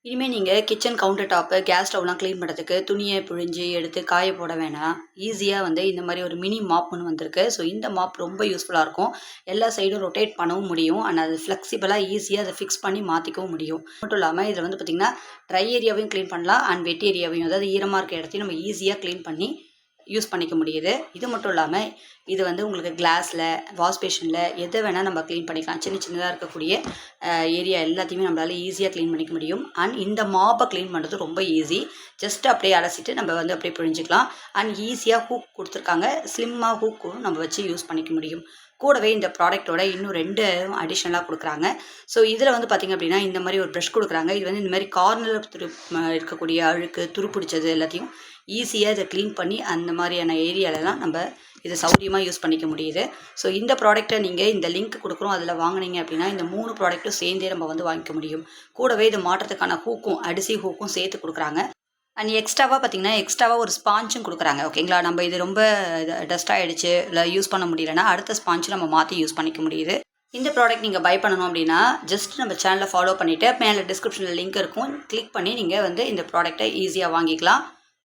இனிமேல் நீங்கள் kitchen counter top gas ஸ்டவ்லாம் க்ளீன் பண்ணுறதுக்கு துணியை பிழிஞ்சு எடுத்து காய போட வேணாம். ஈஸியாக வந்து இந்த மாதிரி ஒரு மினி மாப் ஒன்று வந்திருக்கு. ஸோ இந்த மாப் ரொம்ப யூஸ்ஃபுல்லாக இருக்கும். எல்லா சைடும் ரொட்டேட் பண்ணவும் முடியும். அண்ட் அது ஃப்ளெக்சிபிளாக ஈஸியாக அதை ஃபிக்ஸ் பண்ணி மாற்றிக்கவும் முடியும். மட்டும் இல்லாமல் இதில் வந்து பார்த்திங்கன்னா ட்ரை ஏரியாவையும் க்ளீன் பண்ணலாம் அண்ட் வெட் ஏரியாவையும், அதாவது ஈரமாக இருக்க இடத்தையும் நம்ம ஈஸியாக க்ளீன் பண்ணி யூஸ் பண்ணிக்க முடியுது. இது மட்டும் இல்லாமல் இது வந்து உங்களுக்கு கிளாஸில், வாஷ் பேஷனில் எதை வேணால் நம்ம க்ளீன் பண்ணிக்கலாம். சின்ன சின்னதாக இருக்கக்கூடிய ஏரியா எல்லாத்தையுமே நம்மளால் ஈஸியாக க்ளீன் பண்ணிக்க முடியும். அண்ட் இந்த மாப்பை க்ளீன் பண்ணுறது ரொம்ப ஈஸி. ஜஸ்ட் அப்படியே அலசிட்டு நம்ம வந்து அப்படியே பிழிஞ்சிக்கலாம். அண்ட் ஈஸியாக ஹூக் கொடுத்துருக்காங்க. ஸ்லிம்மாக ஹூக்கும் நம்ம வச்சு யூஸ் பண்ணிக்க முடியும். கூடவே இந்த ப்ராடக்ட்டோட இன்னும் 2 அடிஷ்னலாக கொடுக்குறாங்க. ஸோ இதில் வந்து பார்த்திங்க அப்படின்னா இந்த மாதிரி ஒரு ப்ரஷ் கொடுக்குறாங்க. இது வந்து இந்த மாதிரி கார்னரில் இருக்கக்கூடிய அழுக்கு துருப்பிடிச்சது எல்லாத்தையும் ஈஸியாக இதை க்ளீன் பண்ணி அந்த மாதிரியான ஏரியாலலாம் நம்ம இதை சௌரியமாக யூஸ் பண்ணிக்க முடியுது. ஸோ இந்த ப்ராடக்ட்டை நீங்கள் இந்த லிங்க் கொடுக்குறோம் அதில் வாங்கினீங்க அப்படின்னா இந்த 3 ப்ராடக்ட்டும் சேர்ந்தே நம்ம வந்து வாங்கிக்க முடியும். கூடவே இதை மாட்டுறதுக்கான ஹூக்கும் அடிசிவ் ஹூக்கும் சேர்த்து கொடுக்குறாங்க. அண்ட் எக்ஸ்ட்ராவாக ஒரு ஸ்பாஞ்சும் கொடுக்குறாங்க. ஓகேங்களா, நம்ம இது ரொம்ப டஸ்ட் ஆகிடுச்சு இல்லை யூஸ் பண்ண முடியலன்னா அடுத்த ஸ்பாஞ்சு நம்ம மாற்றி யூஸ் பண்ணிக்க முடியுது. இந்த ப்ராடக்ட் நீங்கள் பை பண்ணணும் அப்படின்னா ஜஸ்ட் நம்ம சேனலை ஃபாலோ பண்ணிவிட்டு மேலே டிஸ்கிரிப்ஷனில் லிங்க் இருக்கும், கிளிக் பண்ணி நீங்கள் வந்து இந்த ப்ராடக்ட்டை ஈஸியாக வாங்கிக்கலாம்.